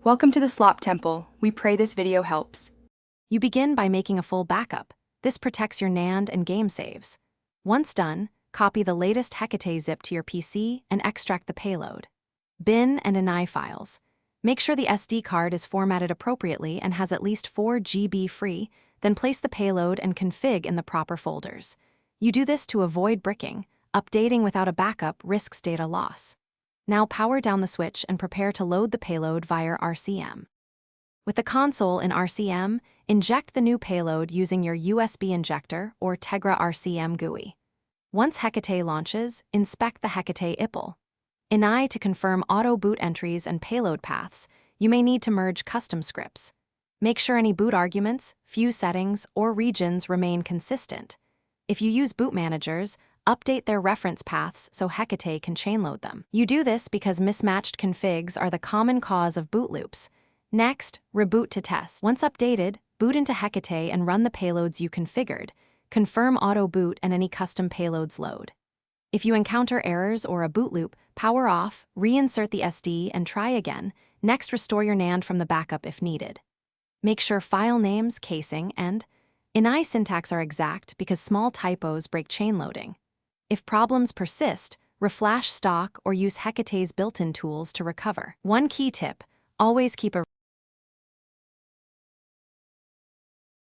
Welcome to the Slop Temple. We pray this video helps. You begin by making a full backup. This protects your NAND and game saves. Once done, copy the latest Hekate zip to your PC and extract the payload. Bin and ini files. Make sure the SD card is formatted appropriately and has at least 4 GB free, then place the payload and config in the proper folders. You do this to avoid bricking. Updating without a backup risks data loss. Now power down the switch and prepare to load the payload via RCM. With the console in RCM, inject the new payload using your USB injector or Tegra RCM GUI. Once Hekate launches, inspect the Hekate IPL. Ini to confirm auto boot entries and payload paths. You may need to merge custom scripts. Make sure any boot arguments, fuse settings, or regions remain consistent. If you use boot managers, update their reference paths so Hekate can chainload them. You do this because mismatched configs are the common cause of boot loops. Next, reboot to test. Once updated, boot into Hekate and run the payloads you configured. Confirm auto boot and any custom payloads load. If you encounter errors or a boot loop, power off, reinsert the SD and try again. Next, restore your NAND from the backup if needed. Make sure file names, casing, and ini syntax are exact because small typos break chain loading. If problems persist, reflash stock or use Hekate's built-in tools to recover. One key tip: always keep a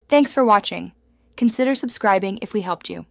Thanks for watching. Consider subscribing if we helped you.